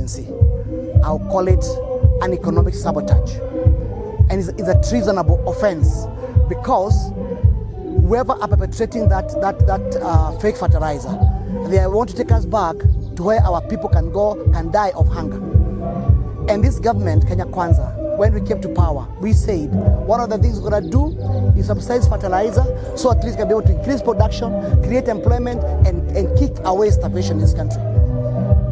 presidency, I'll call it an economic sabotage. And it's a treasonable offense because whoever are perpetrating that fake fertilizer, they want to take us back to where our people can go and die of hunger. And this government, Kenya Kwanza, when we came to power, we said one of the things we're going to do is subsidize fertilizer so at least we can be able to increase production, create employment, and kick away starvation in this country.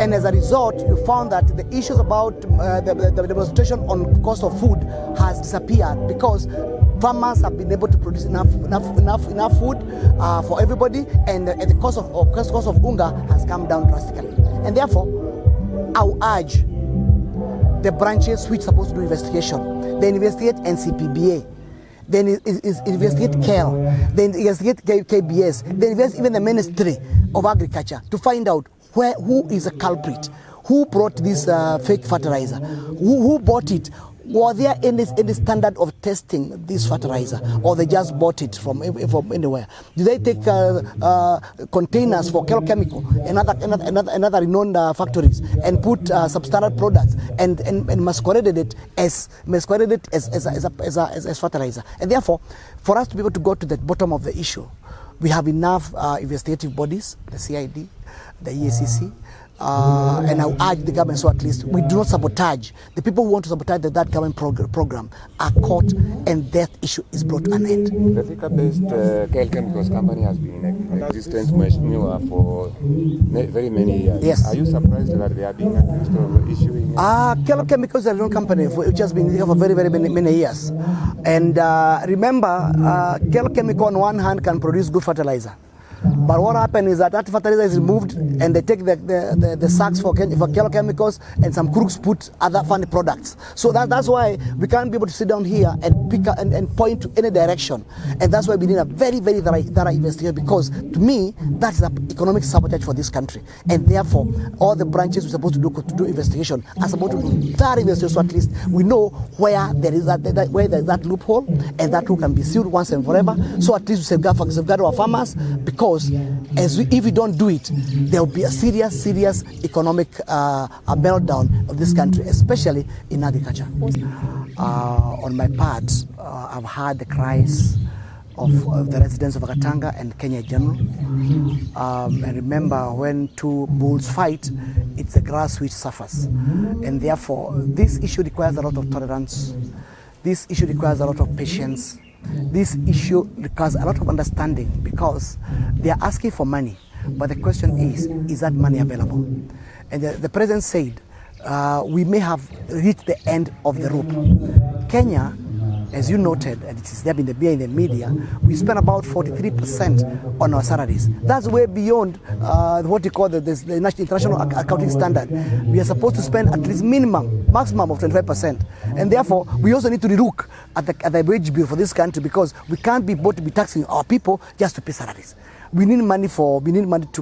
And as a result, you found that the issues about the demonstration on cost of food has disappeared because farmers have been able to produce enough food for everybody, and the cost of hunger has come down drastically. And therefore, I will urge the branches which are supposed to do investigation, they investigate NCPBA, then investigate KEL, then investigate KBS, then investigate even the Ministry of Agriculture to find out who is a culprit, who brought this fake fertilizer, who bought it. Was there any standard of testing this fertilizer, or they just bought it from anywhere? Did they take containers for chemical and other renowned factories and put substandard products and masqueraded it as fertilizer? And therefore, for us to be able to go to the bottom of the issue, we have enough investigative bodies, the CID, the EACC, and I will urge the government so at least we do not sabotage. The people who want to sabotage that government program are caught and that issue is brought to an end. The Thika-based chemicals company has been in existence for very many years. Yes. Are you surprised that they are being accused of issuing? Chemicals is a known company which has been here for very many years. And remember, chemical on one hand can produce good fertilizer. But what happened is that fertilizer is removed and they take the sacks for chemicals and some crooks put other funny products. So that's why we can't be able to sit down here and pick and point to any direction. And that's why we need a very thorough investigation, because to me, that's an economic sabotage for this country. And therefore, all the branches we're supposed to do investigation are supposed to do thorough investigation, so at least we know where there is that loophole, and that loophole can be sealed once and forever. So at least we safeguard our farmers, because if we don't do it, there will be a serious economic meltdown of this country, especially in agriculture. On my part, I've heard the cries of the residents of Katanga and Kenya in general. And remember, when two bulls fight, it's the grass which suffers. And therefore, this issue requires a lot of tolerance. This issue requires a lot of patience. This issue requires a lot of understanding, because they are asking for money, but the question is that money available? And the president said, we may have reached the end of the rope. Kenya, as you noted, and it is there in the media, we spend about 43% on our salaries. That's way beyond what we call the international accounting standard. We are supposed to spend at least maximum of 25%. And therefore, we also need to relook at the wage bill for this country, because we can't be both to be taxing our people just to pay salaries. We need money to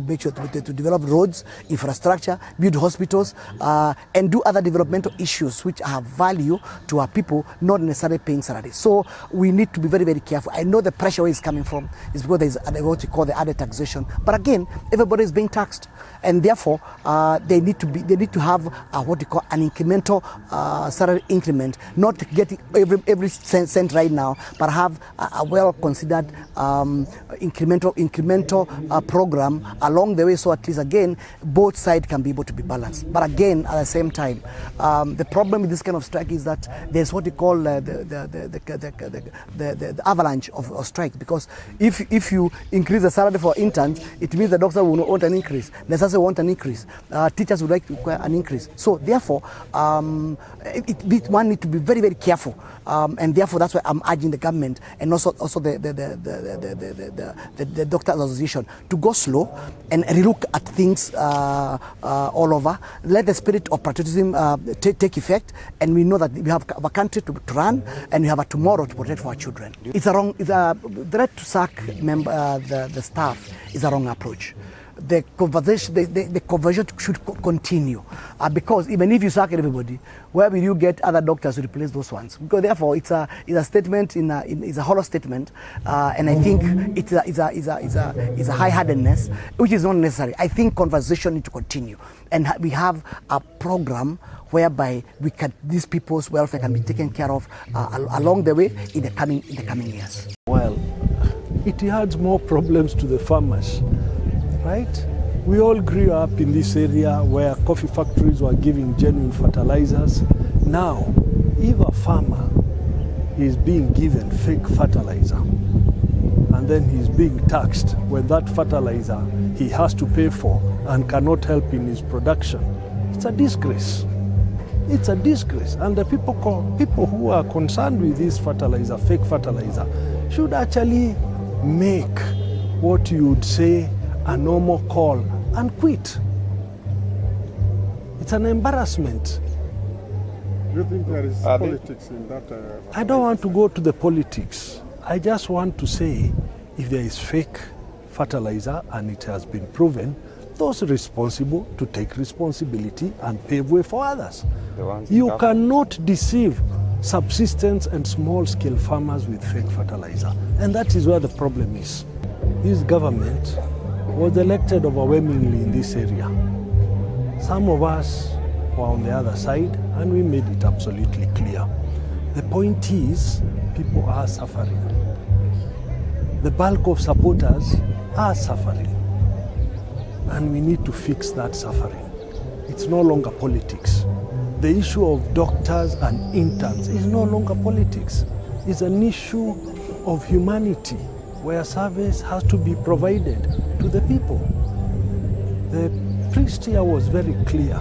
make sure to develop roads, infrastructure, build hospitals, and do other developmental issues which have value to our people, not necessarily paying salaries. So we need to be very careful. I know the pressure where it's coming from is because there is what you call the added taxation. But again, everybody is being taxed, and therefore they need to have what you call an incremental salary increment, not getting every cent right now, but have a well considered incremental program along the way, so at least again both sides can be able to be balanced. But again, at the same time, the problem with this kind of strike is that there's what you call the avalanche of strikes, because if you increase the salary for interns, it means the doctor will not want an increase, the nurses want an increase, teachers would like to require an increase. So therefore, one need to be very careful, and therefore that's why I'm urging the government and also the doctors association to go slow and relook at things all over. Let the spirit of patriotism take effect, and we know that we have a country to run, and we have a tomorrow to protect for our children. The right to sack the staff is a wrong approach. the conversation, the conversion should continue, because even if you sack everybody, where will you get other doctors to replace those ones? Because therefore, it's a statement it's a hollow statement, and I think it's a high-handedness which is not necessary. I think conversation needs to continue, and we have a program whereby these people's welfare can be taken care of along the way in the coming years. Well, it adds more problems to the farmers, right? We all grew up in this area where coffee factories were giving genuine fertilizers. Now, if a farmer is being given fake fertilizer and then he's being taxed when that fertilizer he has to pay for and cannot help in his production, it's a disgrace. It's a disgrace, and the people who are concerned with this fertilizer, fake fertilizer, should actually make what you would say a normal call and quit. It's an embarrassment. Do you think there is politics in that? I don't want to go to the politics. I just want to say, if there is fake fertilizer and it has been proven, those responsible to take responsibility and pave way for others. You cannot deceive subsistence and small-scale farmers with fake fertilizer. And that is where the problem is. This government was elected overwhelmingly in this area. Some of us were on the other side, and we made it absolutely clear. The point is, people are suffering. The bulk of supporters are suffering. And we need to fix that suffering. It's no longer politics. The issue of doctors and interns is no longer politics. It's an issue of humanity, where service has to be provided to the people. The priest here was very clear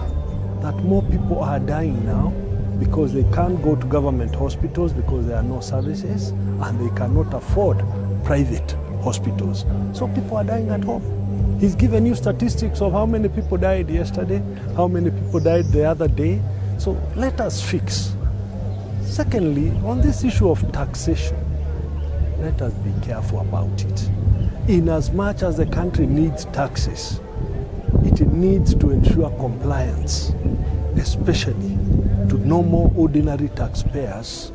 that more people are dying now because they can't go to government hospitals because there are no services, and they cannot afford private hospitals. So people are dying at home. He's given you statistics of how many people died yesterday, how many people died the other day. So let us fix. Secondly, on this issue of taxation, let us be careful about it. In as much as the country needs taxes, it needs to ensure compliance, especially to normal ordinary taxpayers,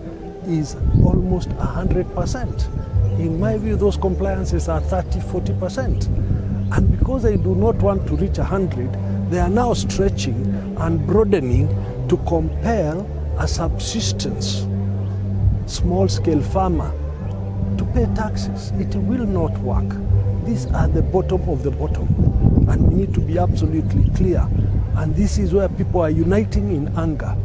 is almost 100%. In my view, those compliances are 30-40%. And because they do not want to reach 100, they are now stretching and broadening to compel a subsistence small-scale farmer to pay taxes. It will not work. These are the bottom of the bottom, and we need to be absolutely clear. And this is where people are uniting in anger